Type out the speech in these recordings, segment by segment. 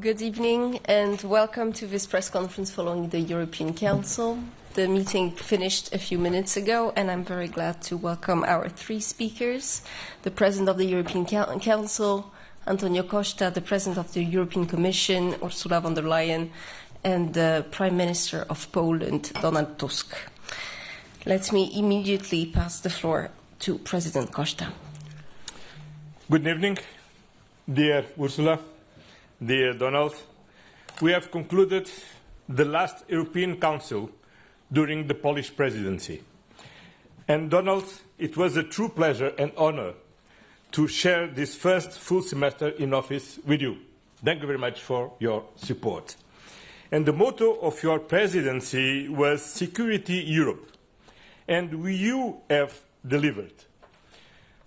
Good evening and welcome to this press conference following the European Council. The meeting finished a few minutes ago and I'm very glad to welcome our three speakers, the President of the European Council, Антонио Коста, the President of the European Commission, Ursula von der Leyen, and the Prime Minister of Poland, Donald Tusk. Let me immediately pass the floor to President Costa. Good evening, dear Ursula. Dear Donald, we have concluded the last European Council during the Polish presidency. And Donald, it was a true pleasure and honor to share this first full semester in office with you. Thank you very much for your support. And the motto of your presidency was Security Europe. And you have delivered.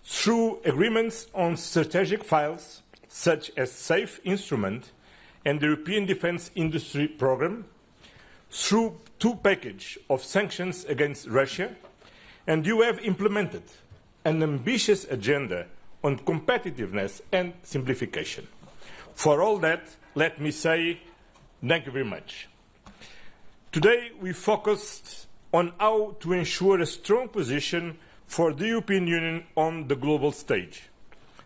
Through agreements on strategic files, such as SAFE instrument and the European Defence Industry Programme, through two packages of sanctions against Russia, and you have implemented an ambitious agenda on competitiveness and simplification. For all that, let me say thank you very much. Today we focused on how to ensure a strong position for the European Union on the global stage.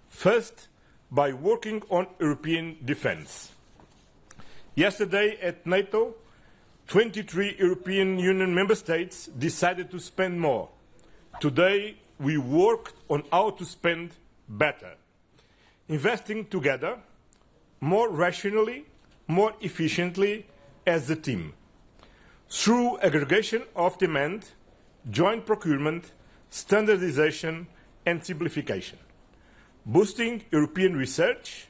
First, by working on European defence. Yesterday at NATO, 23 European Union member states decided to spend more. Today, we worked on how to spend better, investing together, more rationally, more efficiently as a team, through aggregation of demand, joint procurement, standardisation and simplification, boosting European research,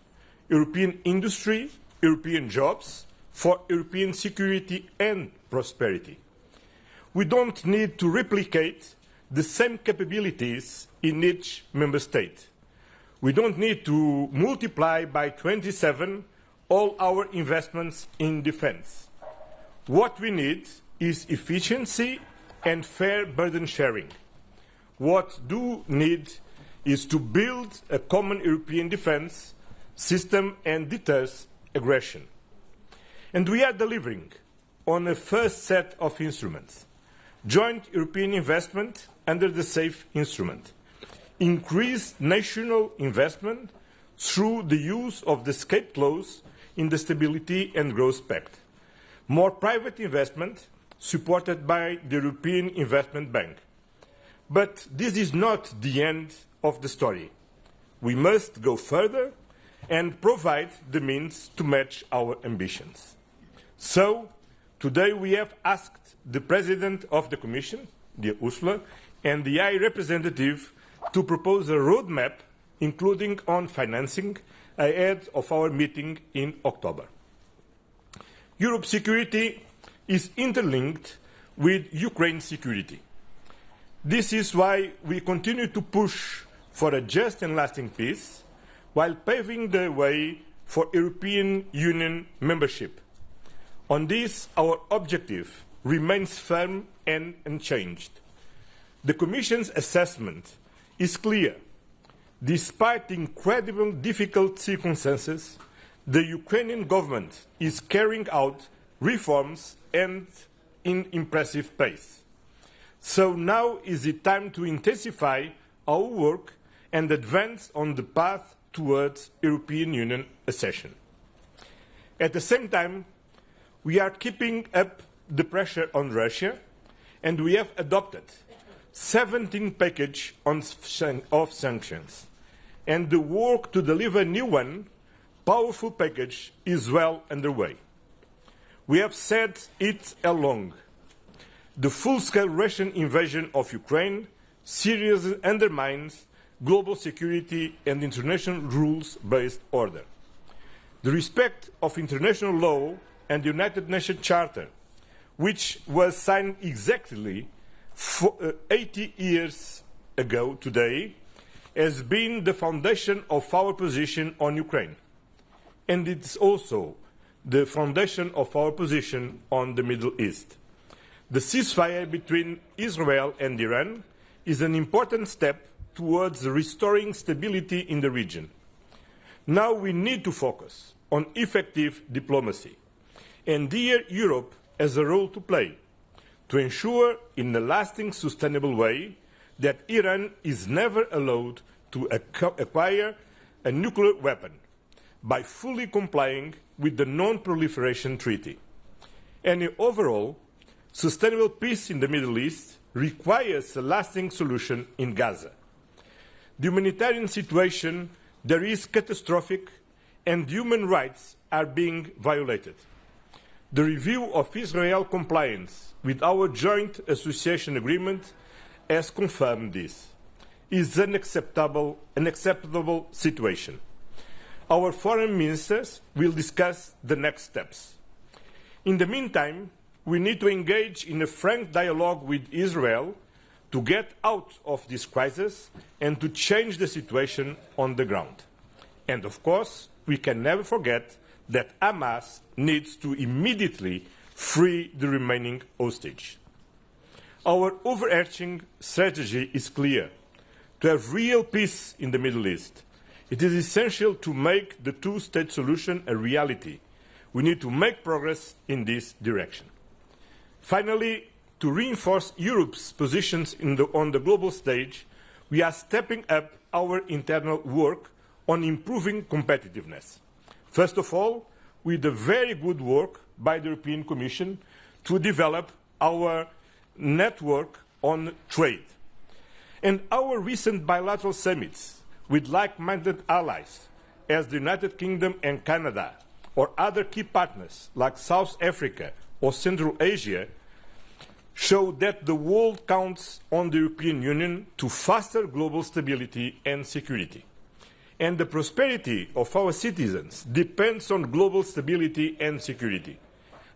European industry, European jobs for European security and prosperity. We don't need to replicate the same capabilities in each member state. We don't need to multiply by 27 all our investments in defence. What we need is efficiency and fair burden sharing. What we do need is to build a common European defence system and deters aggression. And we are delivering on a first set of instruments. Joint European investment under the SAFE instrument. Increased national investment through the use of the escape clause in the Stability and Growth Pact. More private investment supported by the European Investment Bank. But this is not the end of the story. We must go further and provide the means to match our ambitions. So, today we have asked the President of the Commission, dear Ursula, and the High Representative to propose a roadmap, including on financing, ahead of our meeting in October. Europe's security is interlinked with Ukraine's security. This is why we continue to push for a just and lasting peace, while paving the way for European Union membership. On this, our objective remains firm and unchanged. The Commission's assessment is clear. Despite incredibly difficult circumstances, the Ukrainian government is carrying out reforms and in impressive pace. So now is the time to intensify our work and advance on the path towards European Union accession. At the same time, we are keeping up the pressure on Russia, and we have adopted 17 packages of sanctions. And the work to deliver a new one, powerful package, is well underway. We have said it along. The full-scale Russian invasion of Ukraine seriously undermines global security and international rules-based order. The respect of international law and the United Nations Charter, which was signed exactly 80 years ago today, has been the foundation of our position on Ukraine. And it's also the foundation of our position on the Middle East. The ceasefire between Israel and Iran is an important step towards restoring stability in the region. Now we need to focus on effective diplomacy. And here Europe has a role to play to ensure in a lasting, sustainable way that Iran is never allowed to acquire a nuclear weapon by fully complying with the Non-Proliferation Treaty. Any overall sustainable peace in the Middle East requires a lasting solution in Gaza. The humanitarian situation there is catastrophic and human rights are being violated. The review of Israel's compliance with our joint association agreement has confirmed this. It is an unacceptable situation. Our foreign ministers will discuss the next steps. In the meantime, we need to engage in a frank dialogue with Israel to get out of this crisis and to change the situation on the ground. And of course, we can never forget that Hamas needs to immediately free the remaining hostage. Our overarching strategy is clear: to have real peace in the Middle East. It is essential to make the two-state solution a reality. We need to make progress in this direction. Finally, to reinforce Europe's positions on the global stage, we are stepping up our internal work on improving competitiveness. First of all, with the very good work by the European Commission to develop our network on trade. And our recent bilateral summits with like-minded allies as the United Kingdom and Canada, or other key partners like South Africa or Central Asia, show that the world counts on the European Union to foster global stability and security. And the prosperity of our citizens depends on global stability and security.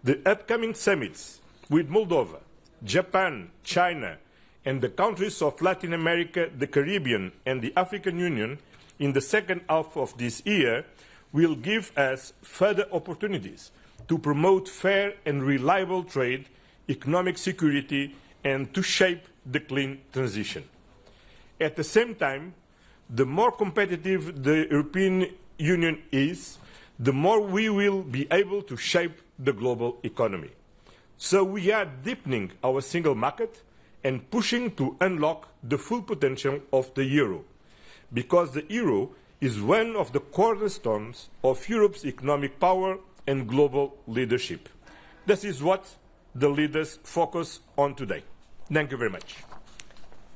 The upcoming summits with Moldova, Japan, China, and the countries of Latin America, the Caribbean, and the African Union in the second half of this year will give us further opportunities to promote fair and reliable trade, economic security, and to shape the clean transition. At the same time, the more competitive the European Union is, the more we will be able to shape the global economy. So we are deepening our single market and pushing to unlock the full potential of the euro, because the euro is one of the cornerstones of Europe's economic power and global leadership. This is what the leaders focus on today. Thank you very much.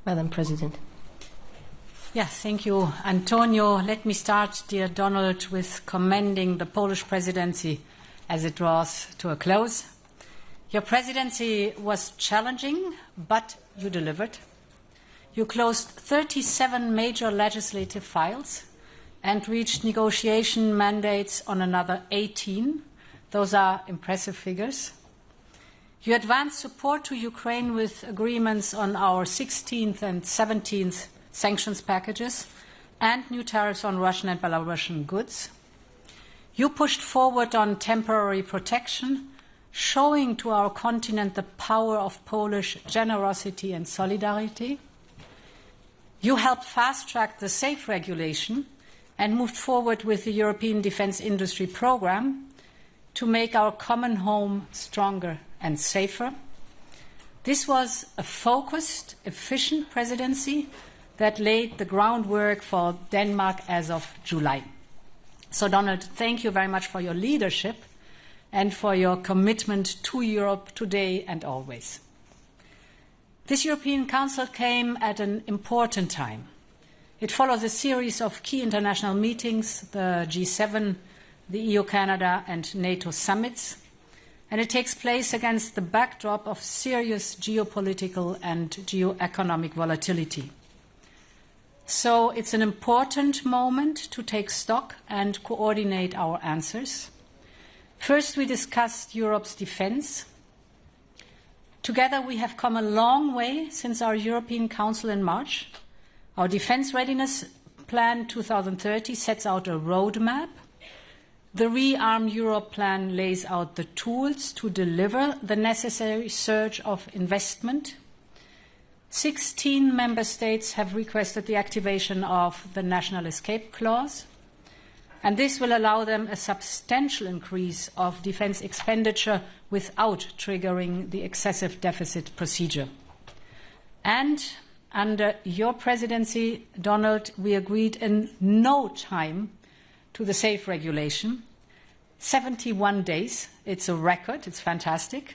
Madam President. Yes, thank you, Antonio. Let me start, dear Donald, with commending the Polish presidency as it draws to a close. Your presidency was challenging, but you delivered. You closed 37 major legislative files and reached negotiation mandates on another 18. Those are impressive figures. You advanced support to Ukraine with agreements on our 16th and 17th sanctions packages and new tariffs on Russian and Belarusian goods. You pushed forward on temporary protection, showing to our continent the power of Polish generosity and solidarity. You helped fast-track the SAFE regulation and moved forward with the European Defence Industry Programme to make our common home stronger and safer. This was a focused, efficient presidency that laid the groundwork for Denmark as of July. So, Donald, thank you very much for your leadership and for your commitment to Europe today and always. This European Council came at an important time. It follows a series of key international meetings, the G7, the EU-Canada and NATO summits, and it takes place against the backdrop of serious geopolitical and geoeconomic volatility. So it's an important moment to take stock and coordinate our answers. First, we discussed Europe's defence. Together, we have come a long way since our European Council in March. Our Defence Readiness Plan 2030 sets out a roadmap. The Rearm Europe plan lays out the tools to deliver the necessary surge of investment. 16 member states have requested the activation of the National Escape Clause, and this will allow them a substantial increase of defence expenditure without triggering the excessive deficit procedure. And under your presidency, Donald, we agreed in no time to the SAFE regulation. 71 days, it's a record, it's fantastic.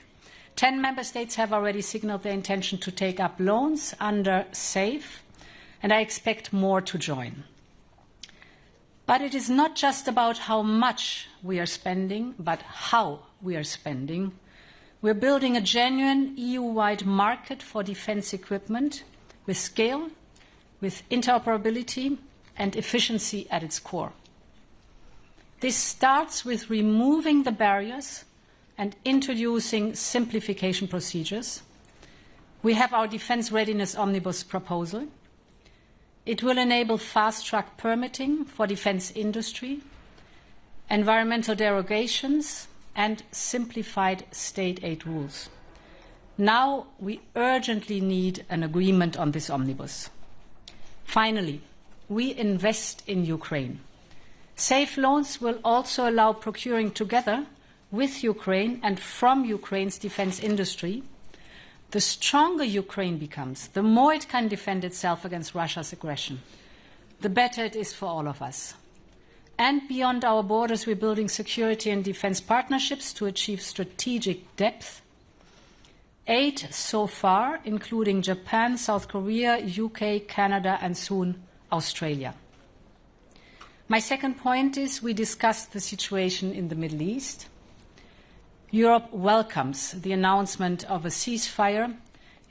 10 member states have already signalled their intention to take up loans under SAFE, and I expect more to join. But it is not just about how much we are spending, but how we are spending. We're building a genuine EU-wide market for defence equipment with scale, with interoperability and efficiency at its core. This starts with removing the barriers and introducing simplification procedures. We have our Defence Readiness Omnibus proposal. It will enable fast-track permitting for defence industry, environmental derogations and simplified state aid rules. Now we urgently need an agreement on this omnibus. Finally, we invest in Ukraine. SAFE loans will also allow procuring together with Ukraine and from Ukraine's defence industry. The stronger Ukraine becomes, the more it can defend itself against Russia's aggression, the better it is for all of us. And beyond our borders, we're building security and defence partnerships to achieve strategic depth. 8 so far, including Japan, South Korea, UK, Canada, and soon Australia. My second point is we discussed the situation in the Middle East. Europe welcomes the announcement of a ceasefire.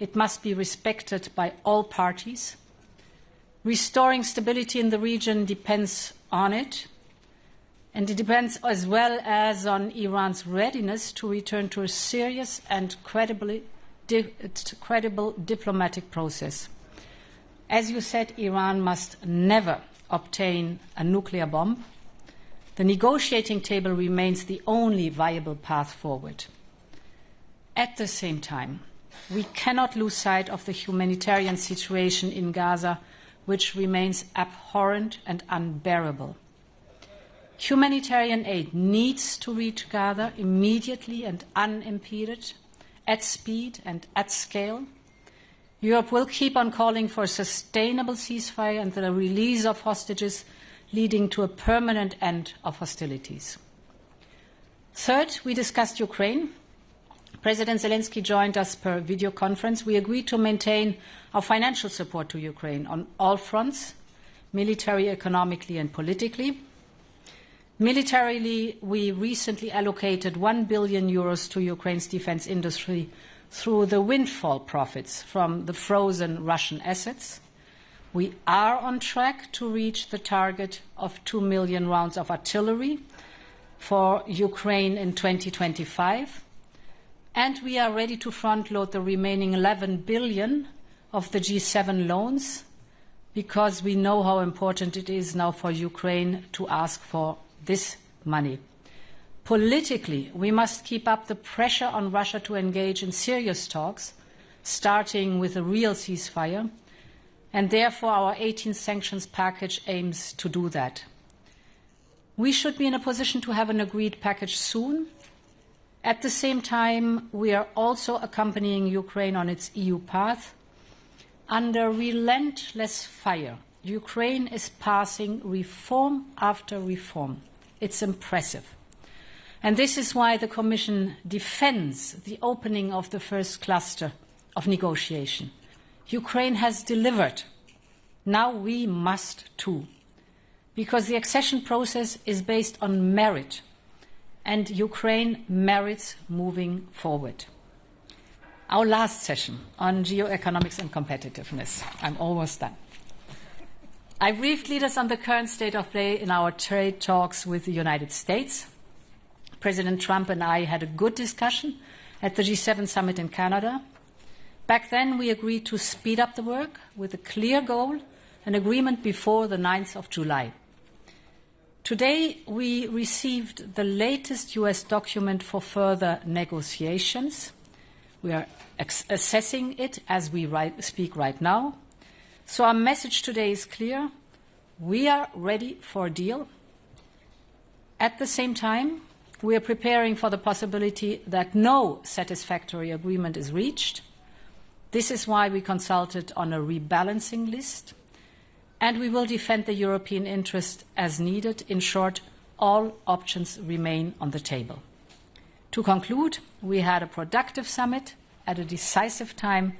It must be respected by all parties. Restoring stability in the region depends on it, and it depends as well as on Iran's readiness to return to a serious and credible diplomatic process. As you said, Iran must never obtain a nuclear bomb. The negotiating table remains the only viable path forward. At the same time, we cannot lose sight of the humanitarian situation in Gaza, which remains abhorrent and unbearable. Humanitarian aid needs to reach Gaza immediately and unimpeded, at speed and at scale. Europe will keep on calling for a sustainable ceasefire and the release of hostages, leading to a permanent end of hostilities. Third, we discussed Ukraine. President Zelensky joined us per video conference. We agreed to maintain our financial support to Ukraine on all fronts, military, economically and politically. Militarily, we recently allocated €1 billion to Ukraine's defence industry through the windfall profits from the frozen Russian assets. We are on track to reach the target of 2 million rounds of artillery for Ukraine in 2025. And we are ready to front-load the remaining 11 billion of the G7 loans because we know how important it is now for Ukraine to ask for this money. Politically, we must keep up the pressure on Russia to engage in serious talks, starting with a real ceasefire, and therefore our 18th sanctions package aims to do that. We should be in a position to have an agreed package soon. At the same time, we are also accompanying Ukraine on its EU path. Under relentless fire, Ukraine is passing reform after reform. It's impressive. And this is why the Commission defends the opening of the first cluster of negotiation. Ukraine has delivered. Now we must too, because the accession process is based on merit and Ukraine merits moving forward. Our last session on geoeconomics and competitiveness. I'm almost done. I briefed leaders on the current state of play in our trade talks with the United States. President Trump and I had a good discussion at the G7 summit in Canada. Back then, we agreed to speed up the work with a clear goal, an agreement before the 9th of July. Today, we received the latest US document for further negotiations. We are assessing it as we speak right now. So our message today is clear. We are ready for a deal. At the same time, we are preparing for the possibility that no satisfactory agreement is reached. This is why we consulted on a rebalancing list, and we will defend the European interest as needed. In short, all options remain on the table. To conclude, we had a productive summit at a decisive time,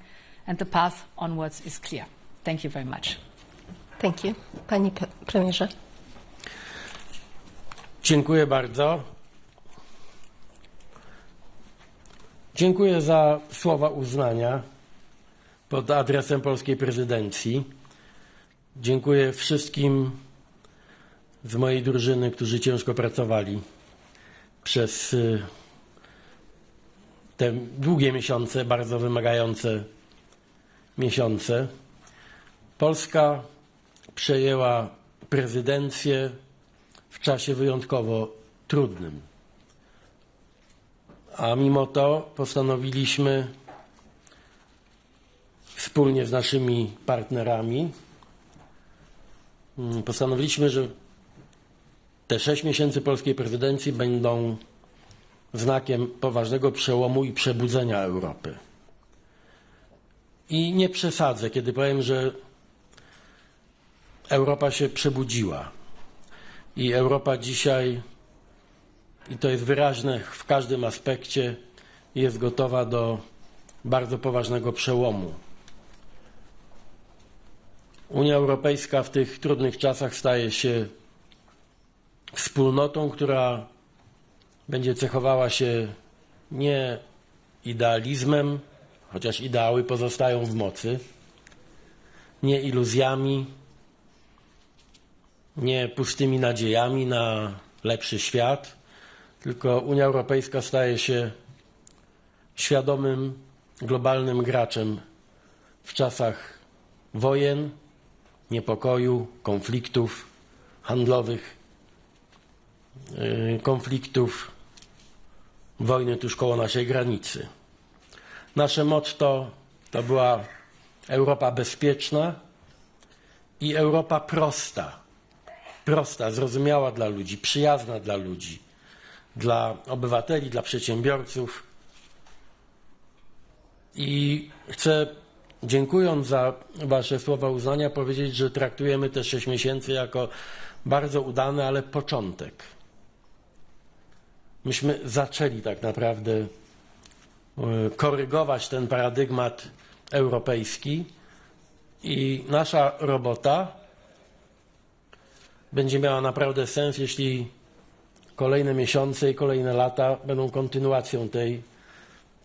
and the path onwards is clear. Thank you very much. Thank you. Pani Premierze. Dziękuję bardzo. Dziękuję za słowa uznania pod adresem polskiej prezydencji. Dziękuję wszystkim z mojej drużyny, którzy ciężko pracowali przez te długie miesiące, bardzo wymagające miesiące. Polska przejęła prezydencję w czasie wyjątkowo trudnym. A mimo to postanowiliśmy wspólnie z naszymi partnerami, że te 6 miesięcy polskiej prezydencji będą znakiem poważnego przełomu i przebudzenia Europy. I nie przesadzę, kiedy powiem, że Europa się przebudziła. I Europa dzisiaj, i to jest wyraźne w każdym aspekcie, jest gotowa do bardzo poważnego przełomu. Unia Europejska w tych trudnych czasach staje się wspólnotą, która będzie cechowała się nie idealizmem, chociaż ideały pozostają w mocy, nie iluzjami, nie pustymi nadziejami na lepszy świat, tylko Unia Europejska staje się świadomym, globalnym graczem w czasach wojen, niepokoju, konfliktów handlowych, konfliktów, wojny tuż koło naszej granicy. Nasze motto to była Europa bezpieczna i Europa prosta. Prosta, zrozumiała dla ludzi, przyjazna dla ludzi, dla obywateli, dla przedsiębiorców. I chcę, dziękując za Wasze słowa uznania, powiedzieć, że traktujemy te 6 miesięcy jako bardzo udany, ale początek. Myśmy zaczęli tak naprawdę korygować ten paradygmat europejski i nasza robota będzie miała naprawdę sens, jeśli kolejne miesiące i kolejne lata będą kontynuacją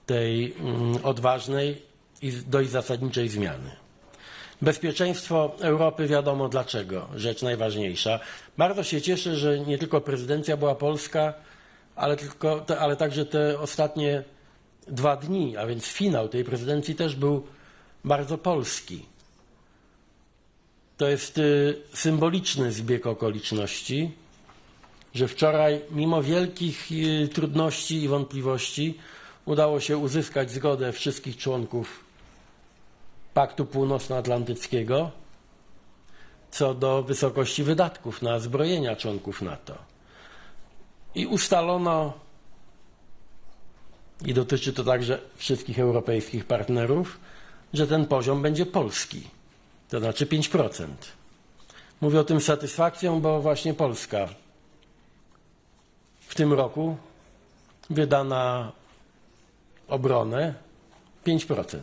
tej odważnej i dość zasadniczej zmiany. Bezpieczeństwo Europy wiadomo dlaczego, rzecz najważniejsza. Bardzo się cieszę, że nie tylko prezydencja była polska, ale także te ostatnie 2 dni, a więc finał tej prezydencji też był bardzo polski. To jest symboliczny zbieg okoliczności, że wczoraj mimo wielkich trudności i wątpliwości udało się uzyskać zgodę wszystkich członków Paktu Północnoatlantyckiego co do wysokości wydatków na zbrojenia członków NATO. I ustalono, i dotyczy to także wszystkich europejskich partnerów, że ten poziom będzie polski, to znaczy 5%. Mówię o tym z satysfakcją, bo właśnie Polska w tym roku wyda na obronę 5%.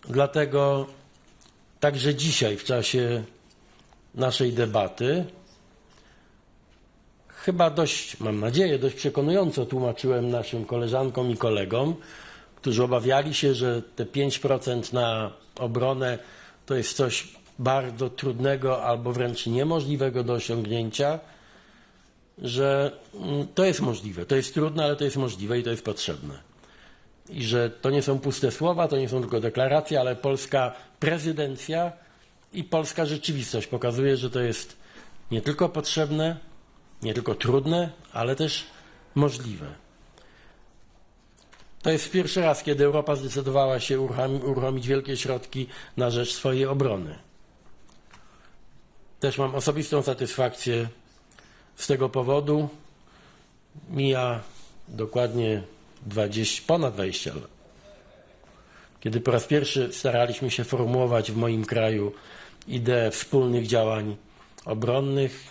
Dlatego także dzisiaj w czasie naszej debaty chyba dość, mam nadzieję, dość przekonująco tłumaczyłem naszym koleżankom i kolegom, którzy obawiali się, że te 5% na obronę to jest coś bardzo trudnego albo wręcz niemożliwego do osiągnięcia, że to jest możliwe. To jest trudne, ale to jest możliwe i to jest potrzebne. I że to nie są puste słowa, to nie są tylko deklaracje, ale polska prezydencja i polska rzeczywistość pokazuje, że to jest nie tylko potrzebne, nie tylko trudne, ale też możliwe. To jest pierwszy raz, kiedy Europa zdecydowała się uruchomić wielkie środki na rzecz swojej obrony. Też mam osobistą satysfakcję z tego powodu. Mija dokładnie ponad 20 lat, kiedy po raz pierwszy staraliśmy się formułować w moim kraju ideę wspólnych działań obronnych.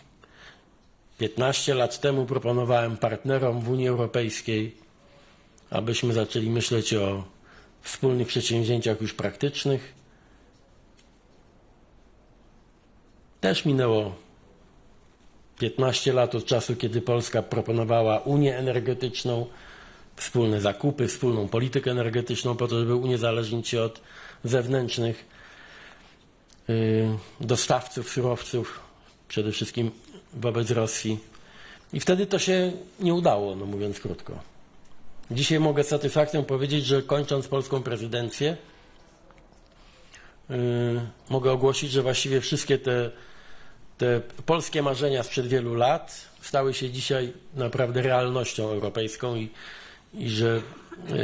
15 lat temu proponowałem partnerom w Unii Europejskiej, abyśmy zaczęli myśleć o wspólnych przedsięwzięciach już praktycznych. Też minęło 15 lat od czasu, kiedy Polska proponowała Unię energetyczną, wspólne zakupy, wspólną politykę energetyczną po to, żeby uniezależnić się od zewnętrznych dostawców surowców, przede wszystkim wobec Rosji. I wtedy to się nie udało, no mówiąc krótko. Dzisiaj mogę z satysfakcją powiedzieć, że kończąc polską prezydencję, mogę ogłosić, że właściwie wszystkie te polskie marzenia sprzed wielu lat stały się dzisiaj naprawdę realnością europejską i że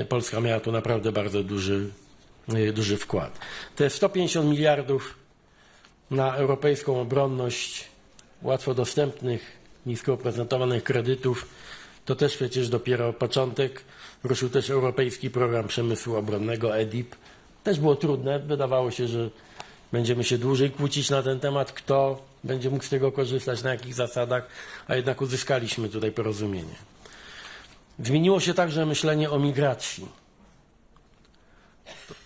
Polska miała tu naprawdę bardzo duży wkład. Te 150 miliardów na europejską obronność, łatwo dostępnych, nisko oprocentowanych kredytów, to też przecież dopiero początek. Ruszył też Europejski Program Przemysłu Obronnego, EDIP. Też było trudne, wydawało się, że będziemy się dłużej kłócić na ten temat, kto będzie mógł z tego korzystać, na jakich zasadach, a jednak uzyskaliśmy tutaj porozumienie. Zmieniło się także myślenie o migracji.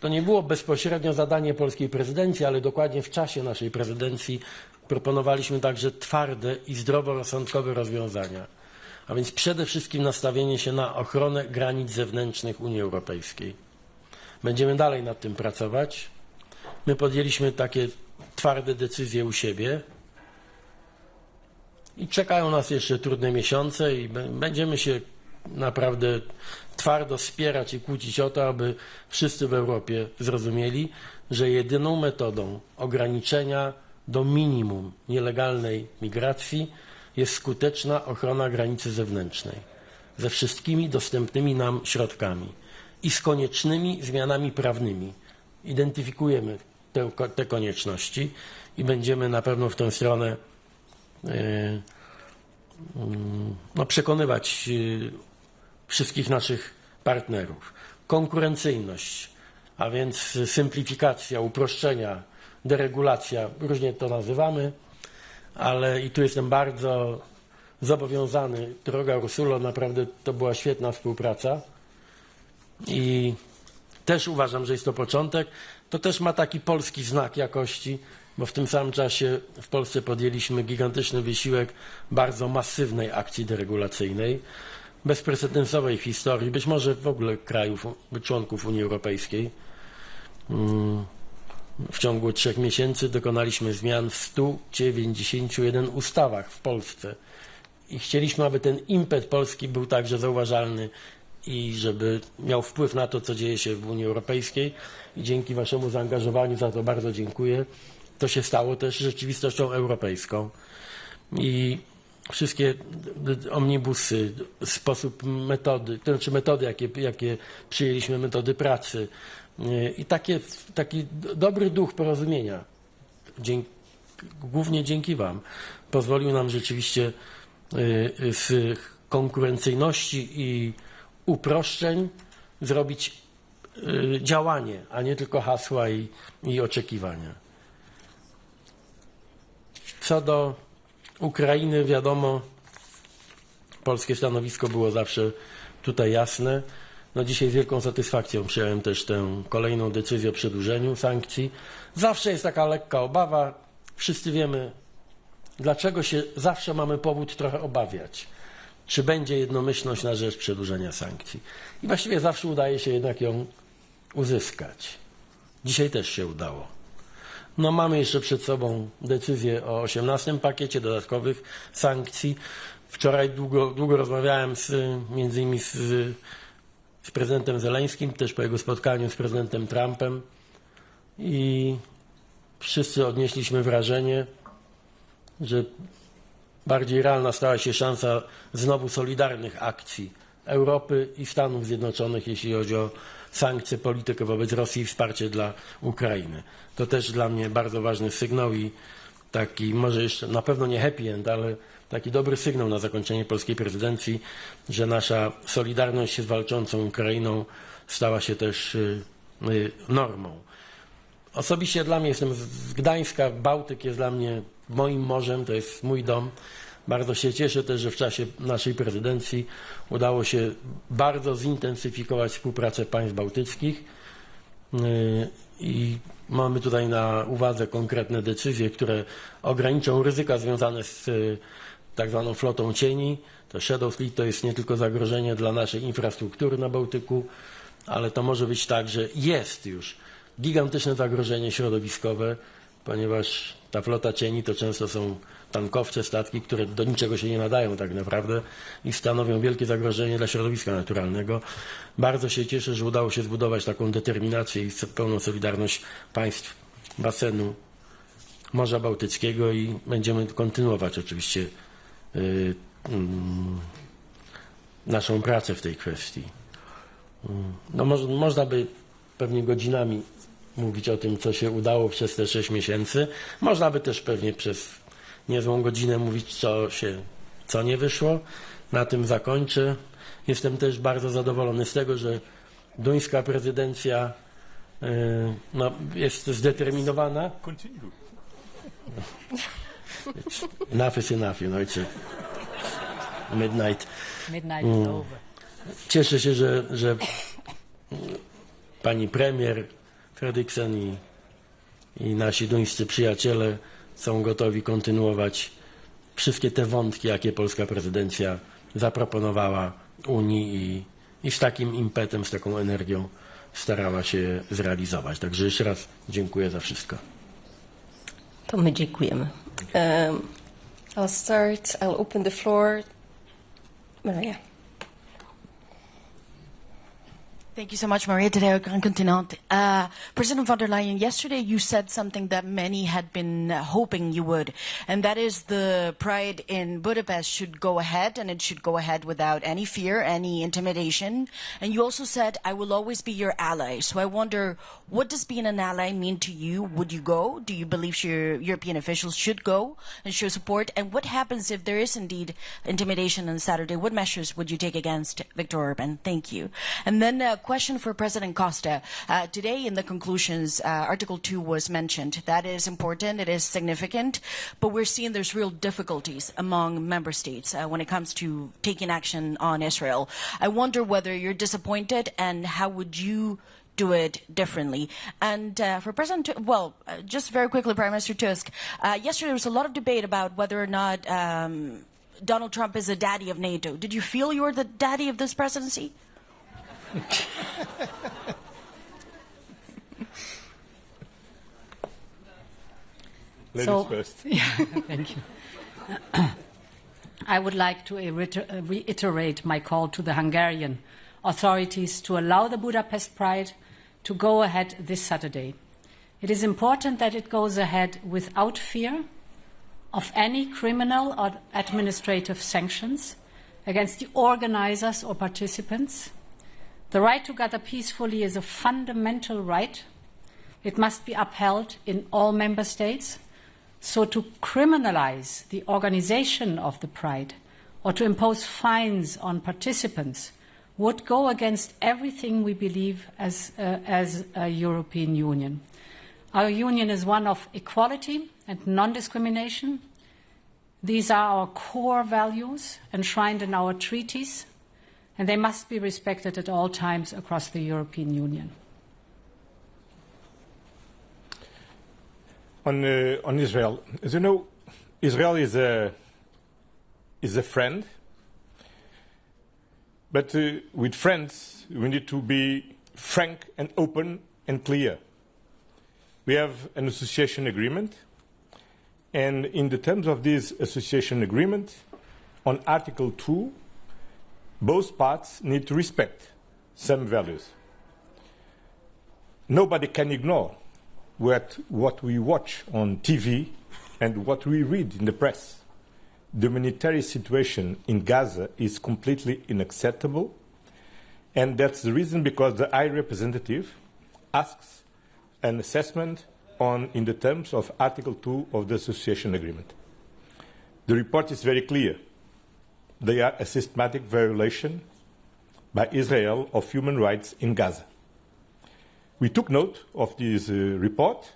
To nie było bezpośrednio zadanie polskiej prezydencji, ale dokładnie w czasie naszej prezydencji proponowaliśmy także twarde i zdroworozsądkowe rozwiązania. A więc przede wszystkim nastawienie się na ochronę granic zewnętrznych Unii Europejskiej. Będziemy dalej nad tym pracować. My podjęliśmy takie twarde decyzje u siebie i czekają nas jeszcze trudne miesiące i będziemy się naprawdę twardo spierać i kłócić o to, aby wszyscy w Europie zrozumieli, że jedyną metodą ograniczenia do minimum nielegalnej migracji jest skuteczna ochrona granicy zewnętrznej ze wszystkimi dostępnymi nam środkami i z koniecznymi zmianami prawnymi. Identyfikujemy te konieczności i będziemy na pewno w tę stronę przekonywać wszystkich naszych partnerów. Konkurencyjność, a więc symplifikacja, uproszczenia, deregulacja, różnie to nazywamy, ale i tu jestem bardzo zobowiązany. Droga Ursulo, naprawdę to była świetna współpraca i też uważam, że jest to początek. To też ma taki polski znak jakości, bo w tym samym czasie w Polsce podjęliśmy gigantyczny wysiłek bardzo masywnej akcji deregulacyjnej, bezprecedensowej w historii, być może w ogóle krajów, członków Unii Europejskiej. W ciągu 3 miesięcy dokonaliśmy zmian w 191 ustawach w Polsce i chcieliśmy, aby ten impet polski był także zauważalny i żeby miał wpływ na to, co dzieje się w Unii Europejskiej i dzięki waszemu zaangażowaniu za to bardzo dziękuję. To się stało też rzeczywistością europejską i wszystkie omnibusy, sposób metody, to znaczy metody, jakie przyjęliśmy, metody pracy i taki dobry duch porozumienia, głównie dzięki wam, pozwolił nam rzeczywiście z konkurencyjności i uproszczeń zrobić działanie, a nie tylko hasła i oczekiwania. Co do Ukrainy, wiadomo, polskie stanowisko było zawsze tutaj jasne. No dzisiaj z wielką satysfakcją przyjąłem też tę kolejną decyzję o przedłużeniu sankcji. Zawsze jest taka lekka obawa. Wszyscy wiemy, dlaczego się zawsze mamy powód trochę obawiać, czy będzie jednomyślność na rzecz przedłużenia sankcji. I właściwie zawsze udaje się jednak ją uzyskać. Dzisiaj też się udało. No, mamy jeszcze przed sobą decyzję o 18 pakiecie dodatkowych sankcji. Wczoraj długo rozmawiałem między innymi z prezydentem Zeleńskim, też po jego spotkaniu z prezydentem Trumpem i wszyscy odnieśliśmy wrażenie, że bardziej realna stała się szansa znowu solidarnych akcji Europy i Stanów Zjednoczonych, jeśli chodzi o sankcje, politykę wobec Rosji i wsparcie dla Ukrainy. To też dla mnie bardzo ważny sygnał i taki, może jeszcze na pewno nie happy end, ale taki dobry sygnał na zakończenie polskiej prezydencji, że nasza solidarność z walczącą Ukrainą stała się też normą. Osobiście dla mnie, jestem z Gdańska, Bałtyk jest dla mnie moim morzem, to jest mój dom. Bardzo się cieszę też, że w czasie naszej prezydencji udało się bardzo zintensyfikować współpracę państw bałtyckich i mamy tutaj na uwadze konkretne decyzje, które ograniczą ryzyka związane z tak zwaną flotą cieni. To Shadow Fleet to jest nie tylko zagrożenie dla naszej infrastruktury na Bałtyku, ale to może być tak, że jest już gigantyczne zagrożenie środowiskowe, ponieważ ta flota cieni to często są tankowce, statki, które do niczego się nie nadają tak naprawdę i stanowią wielkie zagrożenie dla środowiska naturalnego. Bardzo się cieszę, że udało się zbudować taką determinację i pełną solidarność państw basenu Morza Bałtyckiego i będziemy kontynuować oczywiście naszą pracę w tej kwestii. No, można by pewnie godzinami mówić o tym, co się udało przez te 6 miesięcy. Można by też pewnie przez niezłą godzinę mówić, co nie wyszło. Na tym zakończę. Jestem też bardzo zadowolony z tego, że duńska prezydencja jest zdeterminowana. Enough is enough, you know, it's midnight. Midnight is over. Cieszę się, że pani premier Fredriksen i nasi duńscy przyjaciele są gotowi kontynuować wszystkie te wątki, jakie polska prezydencja zaproponowała Unii i z takim impetem, z taką energią starała się zrealizować. Także jeszcze raz dziękuję za wszystko. To my dziękujemy. I'll open the floor. Maria. Thank you so much, Maria. Today, Grand Continent. President von der Leyen, yesterday you said something that many had been hoping you would, and that is the Pride in Budapest should go ahead, and it should go ahead without any fear, any intimidation. And you also said, I will always be your ally. So I wonder, what does being an ally mean to you? Would you go? Do you believe European officials should go and show support? And what happens if there is indeed intimidation on Saturday? What measures would you take against Viktor Orban? Thank you. And then question for President Costa. Today in the conclusions, Article 2 was mentioned. That is important, it is significant, but we're seeing there's real difficulties among member states when it comes to taking action on Israel. I wonder whether you're disappointed and how would you do it differently. And for President, just very quickly, Prime Minister Tusk, yesterday there was a lot of debate about whether or not Donald Trump is the daddy of NATO. Did you feel you were the daddy of this presidency? Ladies first. Yeah, thank you. I would like to reiterate my call to the Hungarian authorities to allow the Budapest Pride to go ahead this Saturday. It is important that it goes ahead without fear of any criminal or administrative sanctions against the organizers or participants. The right to gather peacefully is a fundamental right. It must be upheld in all member states. So to criminalize the organization of the Pride or to impose fines on participants would go against everything we believe as a European Union. Our union is one of equality and non-discrimination. These are our core values enshrined in our treaties, and they must be respected at all times across the European Union. On Israel, as you know, Israel is a friend, but with friends we need to be frank and open and clear. We have an association agreement, and in the terms of this association agreement, on Article 2, both parts need to respect some values. Nobody can ignore what we watch on TV and what we read in the press. The humanitarian situation in Gaza is completely unacceptable, and that's the reason because the High Representative asks an assessment in the terms of Article 2 of the Association Agreement. The report is very clear. They are a systematic violation by Israel of human rights in Gaza. We took note of this report,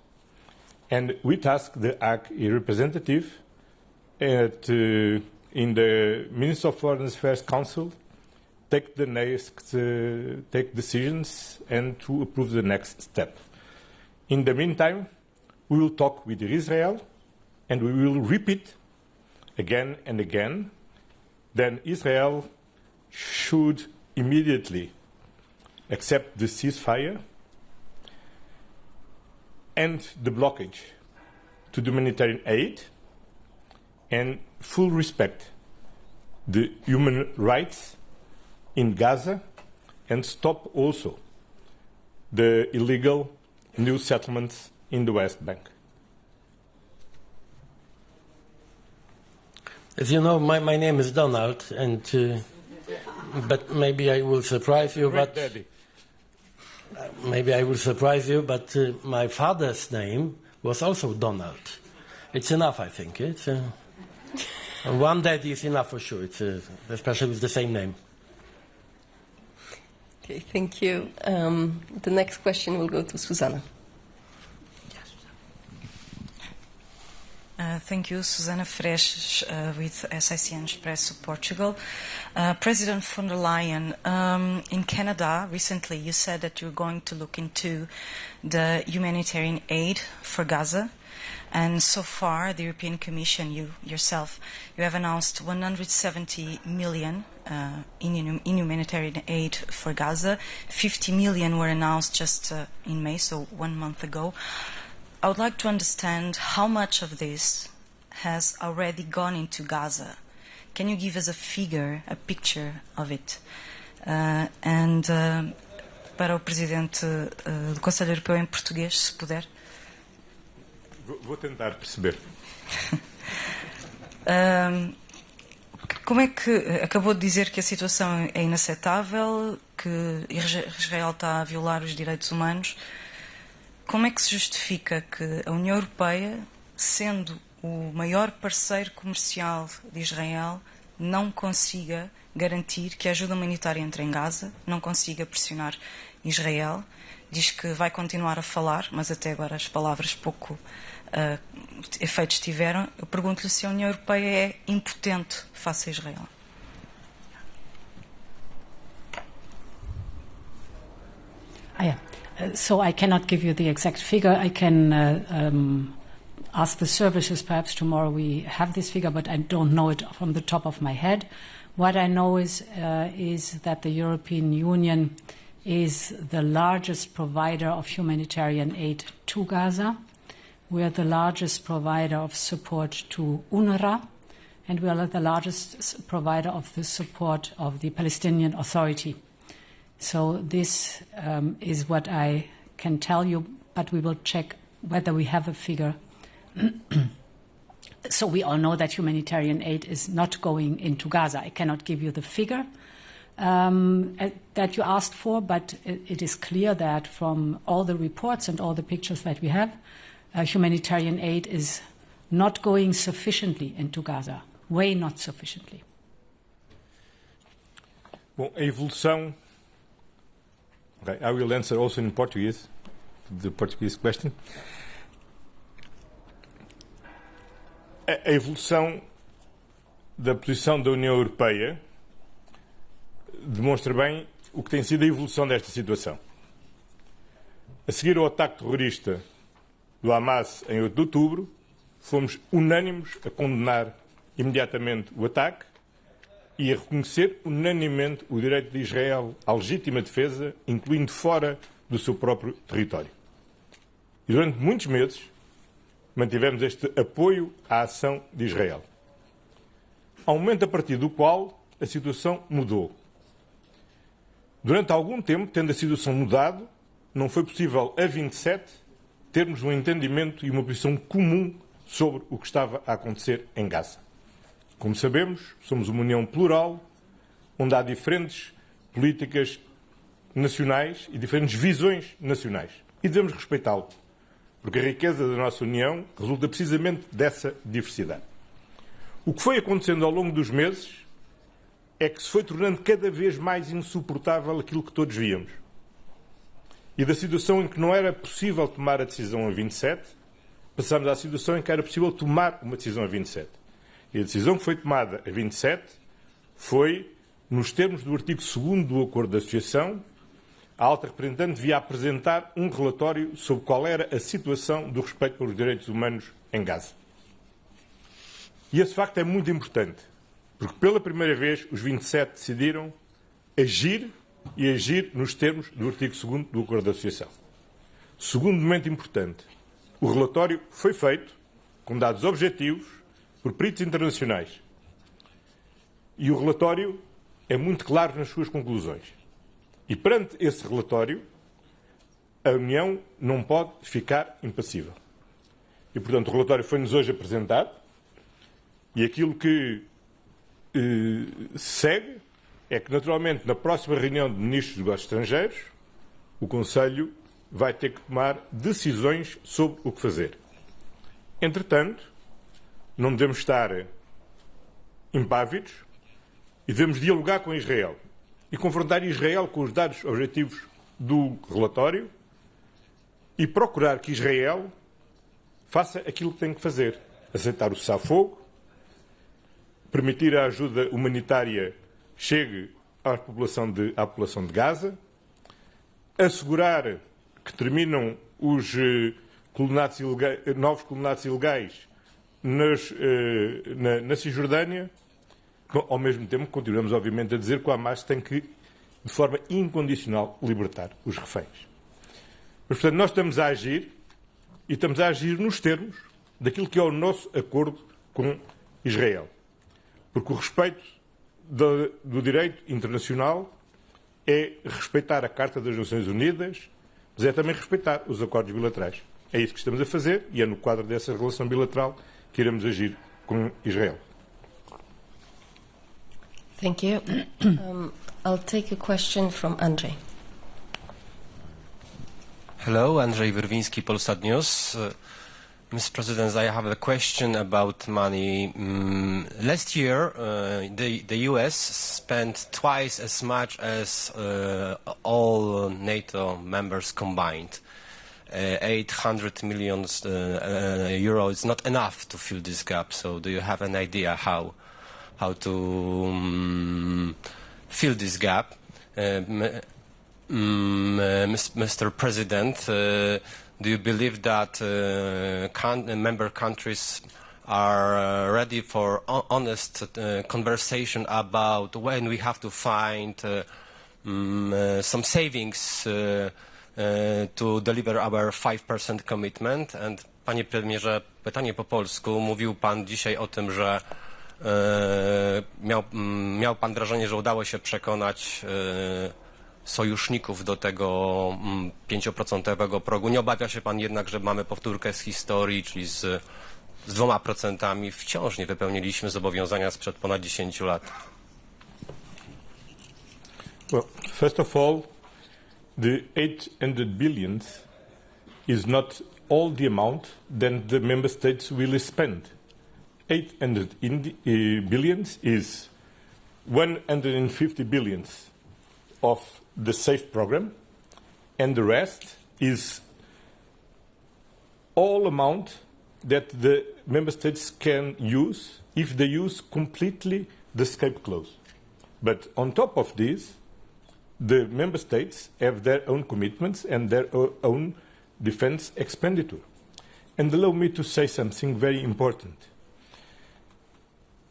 and we tasked the High Representative in the Minister of Foreign Affairs Council take decisions and to approve the next step. In the meantime, we will talk with Israel, and we will repeat again and again that Israel should immediately accept the ceasefire and the blockage to the humanitarian aid and full respect the human rights in Gaza and stop also the illegal new settlements in the West Bank. As you know, my name is Donald, and but maybe I will surprise you. But maybe I will surprise you. But my father's name was also Donald. It's enough, I think. It's one daddy is enough for sure. It's especially with the same name. Okay, thank you. The next question will go to Susanna. Thank you, Susana Fresh with SICN Expresso Portugal. President von der Leyen, in Canada recently you said that you're going to look into the humanitarian aid for Gaza, and so far the European Commission, you yourself, you have announced 170 million in humanitarian aid for Gaza. 50 million were announced just in May, so 1 month ago. I would like to understand how much of this has already gone into Gaza. Can you give us a figure, a picture of it? And para o Presidente do Conselho Europeu em português, se puder. Vou tentar perceber. Como é que acabou de dizer que a situação é inaceitável, que Israel está a violar os direitos humanos? Como é que se justifica que a União Europeia, sendo o maior parceiro comercial de Israel, não consiga garantir que a ajuda humanitária entre em Gaza, não consiga pressionar Israel? Diz que vai continuar a falar, mas até agora as palavras pouco efeitos tiveram. Eu pergunto-lhe se a União Europeia é impotente face a Israel. So I cannot give you the exact figure. I can ask the services. Perhaps tomorrow we have this figure, but I don't know it from the top of my head. What I know is that the European Union is the largest provider of humanitarian aid to Gaza. We are the largest provider of support to UNRWA, and we are the largest provider of the support of the Palestinian Authority. So this is what I can tell you, but we will check whether we have a figure. So we all know that humanitarian aid is not going into Gaza. I cannot give you the figure that you asked for, but it is clear that from all the reports and all the pictures that we have, humanitarian aid is not going sufficiently into Gaza, way not sufficiently. Bom, a evolução. Okay, I will answer also in Portuguese, the Portuguese question. A evolução da posição da União Europeia demonstra bem o que tem sido a evolução desta situação. A seguir ao ataque terrorista do Hamas em 8 de outubro, fomos unânimes a condenar imediatamente o ataque e a reconhecer unanimemente o direito de Israel à legítima defesa, incluindo fora do seu próprio território. E durante muitos meses mantivemos este apoio à ação de Israel. Há um momento a partir do qual a situação mudou. Durante algum tempo, tendo a situação mudado, não foi possível a 27 termos um entendimento e uma posição comum sobre o que estava a acontecer em Gaza. Como sabemos, somos uma União plural, onde há diferentes políticas nacionais e diferentes visões nacionais. E devemos respeitá-lo, porque a riqueza da nossa União resulta precisamente dessa diversidade. O que foi acontecendo ao longo dos meses é que se foi tornando cada vez mais insuportável aquilo que todos víamos. E da situação em que não era possível tomar a decisão a 27, passámos à situação em que era possível tomar uma decisão a 27. E a decisão que foi tomada a 27 foi, nos termos do artigo 2º do Acordo de Associação, a alta representante devia apresentar um relatório sobre qual era a situação do respeito pelos direitos humanos em Gaza. E esse facto é muito importante, porque pela primeira vez os 27 decidiram agir e agir nos termos do artigo 2º do Acordo de Associação. Segundo momento importante, o relatório foi feito com dados objetivos por peritos internacionais. E o relatório é muito claro nas suas conclusões. E perante esse relatório, a União não pode ficar impassível. E, portanto, o relatório foi-nos hoje apresentado e aquilo que segue é que, naturalmente, na próxima reunião de ministros dos negócios estrangeiros, o Conselho vai ter que tomar decisões sobre o que fazer. Entretanto, não devemos estar impávidos e devemos dialogar com Israel e confrontar Israel com os dados objetivos do relatório e procurar que Israel faça aquilo que tem que fazer. Aceitar o cessar-fogo, permitir a ajuda humanitária chegue à população de Gaza, assegurar que terminam os novos colonizados ilegais na Cisjordânia. Bom, ao mesmo tempo, continuamos, obviamente, a dizer que o Hamas tem que, de forma incondicional, libertar os reféns. Mas, portanto, nós estamos a agir e estamos a agir nos termos daquilo que é o nosso acordo com Israel. Porque o respeito do direito internacional é respeitar a Carta das Nações Unidas, mas é também respeitar os acordos bilaterais. É isso que estamos a fazer e é no quadro dessa relação bilateral que iremos agir com Israel. Thank you. I'll take a question from Andrzej. Hello, Andrzej Wyrwiński, Polsat News. Mr. President, I have a question about money. Last year, the US spent twice as much as all NATO members combined. 800 million euro is not enough to fill this gap. So, do you have an idea how to fill this gap? Mr. President, do you believe that member countries are ready for honest conversation about when we have to find some savings to deliver our 5% commitment? And panie premierze, pytanie po polsku. Mówił pan dzisiaj o tym, że miał pan wrażenie, że udało się przekonać sojuszników do tego 5% progu. Nie obawia się pan jednak, że mamy powtórkę z historii, czyli z 2%. Wciąż nie wypełniliśmy zobowiązania sprzed ponad 10 lat. Well, first of all, the 800 billion is not all the amount that the member states will spend. 800 billion is 150 billion of the SAFE program, and the rest is all amount that the member states can use if they use completely the escape clause. But on top of this, the member states have their own commitments and their own defense expenditure. And allow me to say something very important.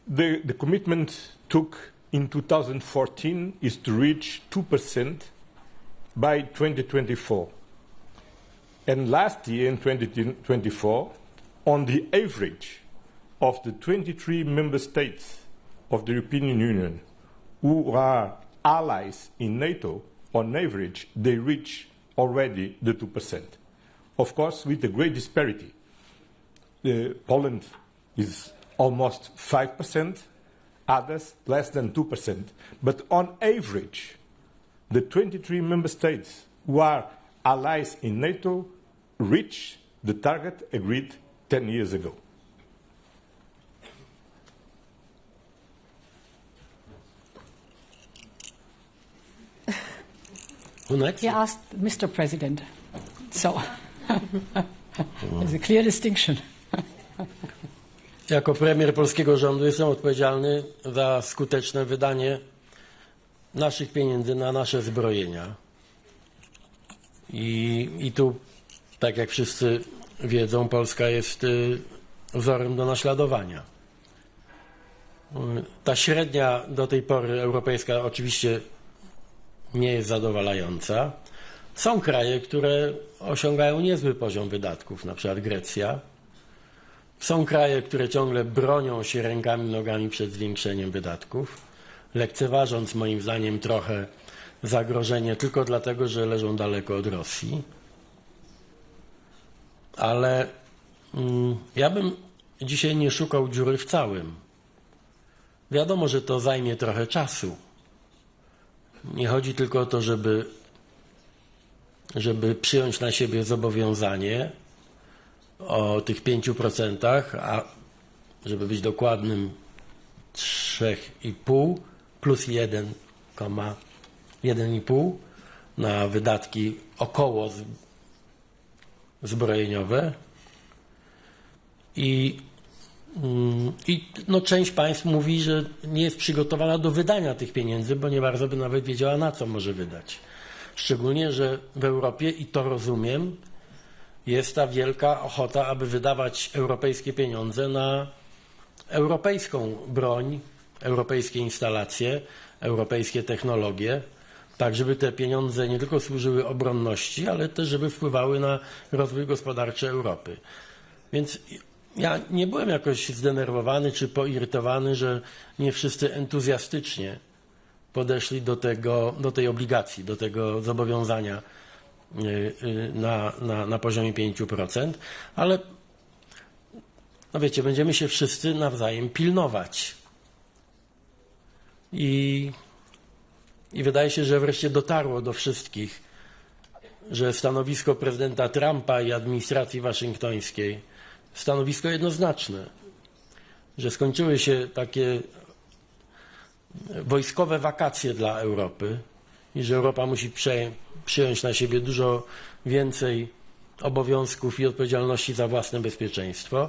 The commitment took in 2014 is to reach 2% by 2024. And last year, in 2024, on the average of the 23 member states of the European Union who are allies in NATO, on average, they reach already the 2%. Of course, with a great disparity. Poland is almost 5%, others less than 2%. But on average, the 23 member states who are allies in NATO reach the target agreed 10 years ago. Who next? He asked Mr. President. So, there's a clear distinction. Jako premier polskiego rządu jestem odpowiedzialny za skuteczne wydanie naszych pieniędzy na nasze zbrojenia. I tu, tak jak wszyscy wiedzą, Polska jest wzorem do naśladowania. Ta średnia do tej pory europejska oczywiście nie jest zadowalająca. Są kraje, które osiągają niezły poziom wydatków, na przykład Grecja. Są kraje, które ciągle bronią się rękami i nogami przed zwiększeniem wydatków, lekceważąc moim zdaniem trochę zagrożenie tylko dlatego, że leżą daleko od Rosji. Ale ja bym dzisiaj nie szukał dziury w całym. Wiadomo, że to zajmie trochę czasu. Nie chodzi tylko o to, żeby przyjąć na siebie zobowiązanie o tych 5%, a żeby być dokładnym 3,5 plus 1,5 na wydatki około zbrojeniowe. I część państw mówi, że nie jest przygotowana do wydania tych pieniędzy, bo nie bardzo by nawet wiedziała, na co może wydać. Szczególnie, że w Europie, i to rozumiem, jest ta wielka ochota, aby wydawać europejskie pieniądze na europejską broń, europejskie instalacje, europejskie technologie, tak żeby te pieniądze nie tylko służyły obronności, ale też żeby wpływały na rozwój gospodarczy Europy. Więc ja nie byłem jakoś zdenerwowany czy poirytowany, że nie wszyscy entuzjastycznie podeszli do tej obligacji, do tego zobowiązania na poziomie 5%, ale no wiecie, będziemy się wszyscy nawzajem pilnować. I wydaje się, że wreszcie dotarło do wszystkich, że stanowisko prezydenta Trumpa i administracji waszyngtońskiej, stanowisko jednoznaczne, że skończyły się takie wojskowe wakacje dla Europy i że Europa musi przyjąć na siebie dużo więcej obowiązków i odpowiedzialności za własne bezpieczeństwo.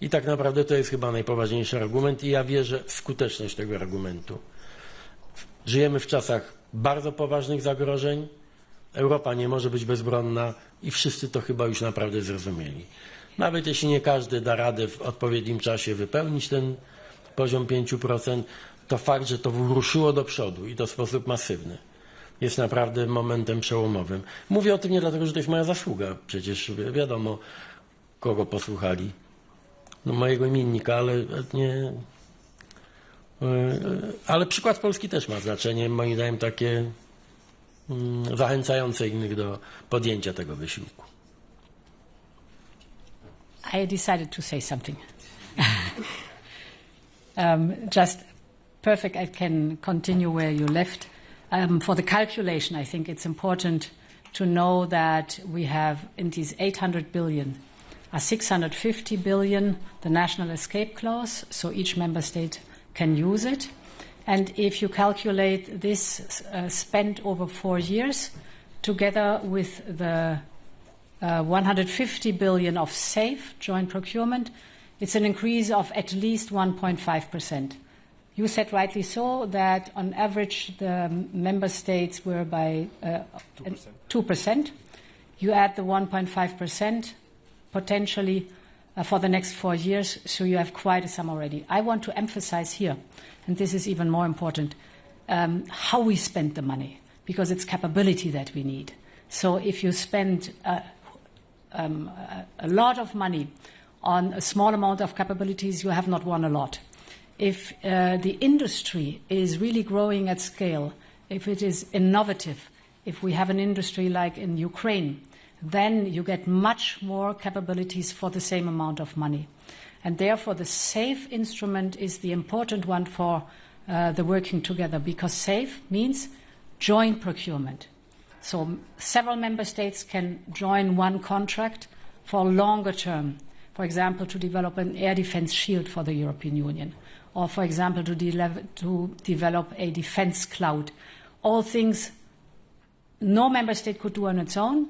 I tak naprawdę to jest chyba najpoważniejszy argument i ja wierzę w skuteczność tego argumentu. Żyjemy w czasach bardzo poważnych zagrożeń. Europa nie może być bezbronna i wszyscy to chyba już naprawdę zrozumieli. Nawet jeśli nie każdy da radę w odpowiednim czasie wypełnić ten poziom 5%, to fakt, że to ruszyło do przodu i to w sposób masywny, jest naprawdę momentem przełomowym. Mówię o tym nie dlatego, że to jest moja zasługa. Przecież wiadomo, kogo posłuchali. No, mojego imiennika, ale nie... Ale przykład Polski też ma znaczenie, moim zdaniem takie zachęcające innych do podjęcia tego wysiłku. I decided to say something. Just perfect, I can continue where you left. For the calculation, I think it's important to know that we have in these 800 billion, 650 billion, the national escape clause, so each member state can use it. And if you calculate this spent over 4 years, together with the 150 billion of safe joint procurement, it's an increase of at least 1.5%. You said rightly so that on average the member states were by 2%. You add the 1.5% potentially for the next 4 years, so you have quite a sum already. I want to emphasize here, and this is even more important, how we spend the money, because it's capability that we need. So if you spend a lot of money on a small amount of capabilities, you have not won a lot. If the industry is really growing at scale, if it is innovative, if we have an industry like in Ukraine, then you get much more capabilities for the same amount of money. And therefore, the SAFE instrument is the important one for the working together, because SAFE means joint procurement. So several member states can join one contract for longer term. For example, to develop an air defense shield for the European Union, or for example, to develop a defense cloud. All things no member state could do on its own,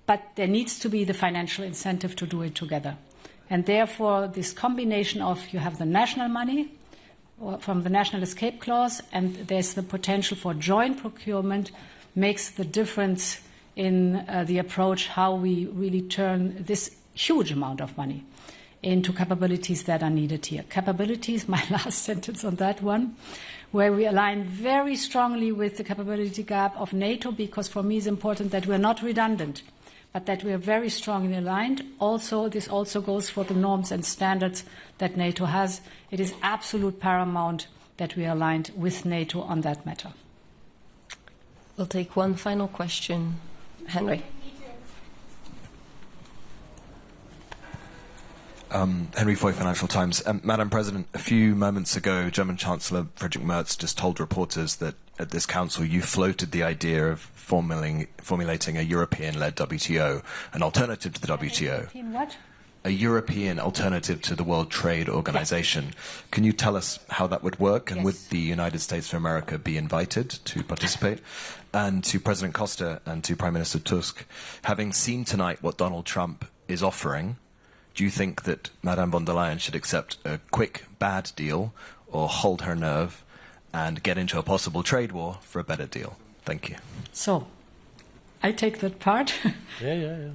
but there needs to be the financial incentive to do it together. And therefore, this combination of you have the national money from the national escape clause, and there's the potential for joint procurement, makes the difference in the approach how we really turn this huge amount of money into capabilities that are needed here. Capabilities, my last sentence on that one, where we align very strongly with the capability gap of NATO, because for me it's important that we're not redundant, but that we are very strongly aligned. Also, this also goes for the norms and standards that NATO has. It is absolute paramount that we are aligned with NATO on that matter. We'll take one final question. Henry. Henry Foy, Financial Times. Madam President, a few moments ago, German Chancellor Friedrich Merz just told reporters that at this council you floated the idea of formulating a European-led WTO, an alternative to the WTO. What? A European alternative to the World Trade Organization. Yes. Can you tell us how that would work, and yes, would the United States of America be invited to participate? And to President Costa and to Prime Minister Tusk, having seen tonight what Donald Trump is offering, do you think that Madame von der Leyen should accept a quick, bad deal, or hold her nerve and get into a possible trade war for a better deal? Thank you. So, I take that part. Yeah.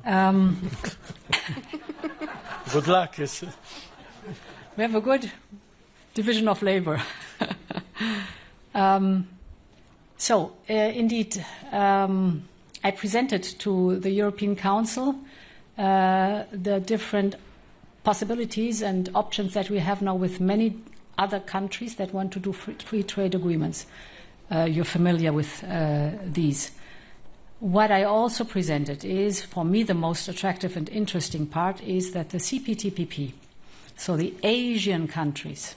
Good luck. We have a good division of labor. Indeed, I presented to the European Council the different possibilities and options that we have now with many other countries that want to do free trade agreements. You're familiar with these. What I also presented is, for me, the most attractive and interesting part is that the CPTPP, so the Asian countries,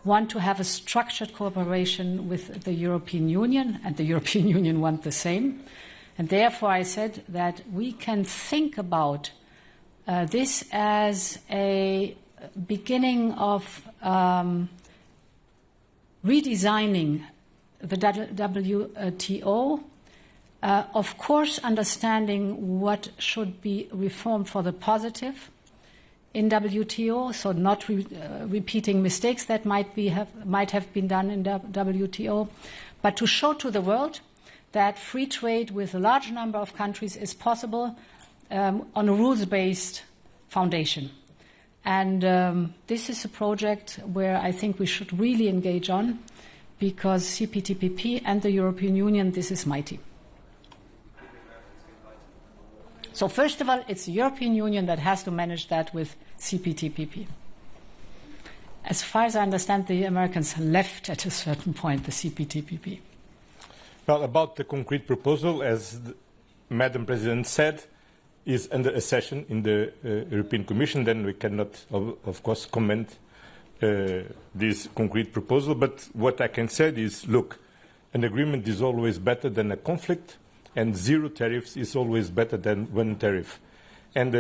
want to have a structured cooperation with the European Union, and the European Union want the same. And therefore I said that we can think about this as a beginning of redesigning the WTO, of course understanding what should be reformed for the positive in WTO, so not repeating mistakes that might have been done in WTO, but to show to the world that free trade with a large number of countries is possible on a rules-based foundation. And this is a project where I think we should really engage on, because CPTPP and the European Union, this is mighty. So first of all, it's the European Union that has to manage that with CPTPP. As far as I understand, the Americans left at a certain point the CPTPP. Well, about the concrete proposal, as Madam President said, is under a session in the European Commission. Then we cannot, of course, comment this concrete proposal. But what I can say is, look, an agreement is always better than a conflict, and zero tariffs is always better than one tariff. And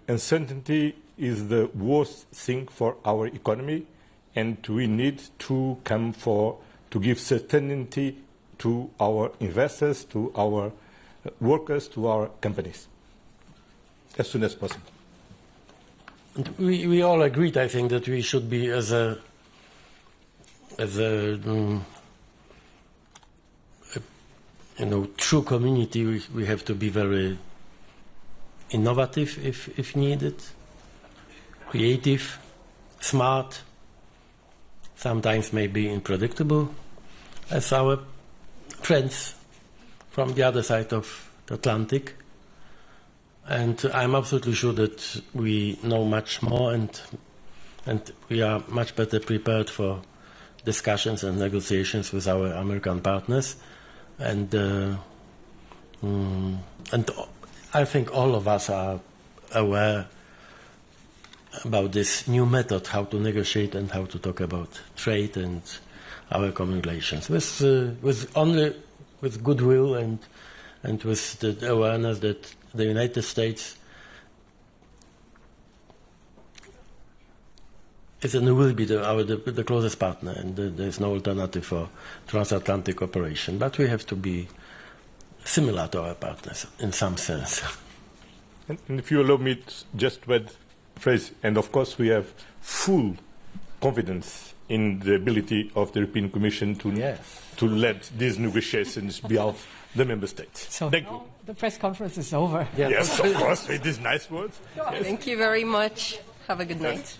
uncertainty is the worst thing for our economy, and we need to come to give certainty to our investors, to our workers, to our companies, as soon as possible. We all agreed, I think, that we should be as a true community. We have to be very innovative if needed, creative, smart, sometimes maybe unpredictable, as our friends from the other side of the Atlantic. And I'm absolutely sure that we know much more and we are much better prepared for discussions and negotiations with our American partners. And I think all of us are aware about this new method, how to negotiate and how to talk about trade and our common relations, with goodwill and with the awareness that the United States is and will be the closest partner, and there's no alternative for transatlantic cooperation. But we have to be similar to our partners in some sense. And if you allow me just to add a phrase, and of course we have full confidence in the ability of the European Commission to lead these negotiations beyond the member states. So thank you. The press conference is over. Yes, of course, with these nice words. Thank you very much. Have a good night.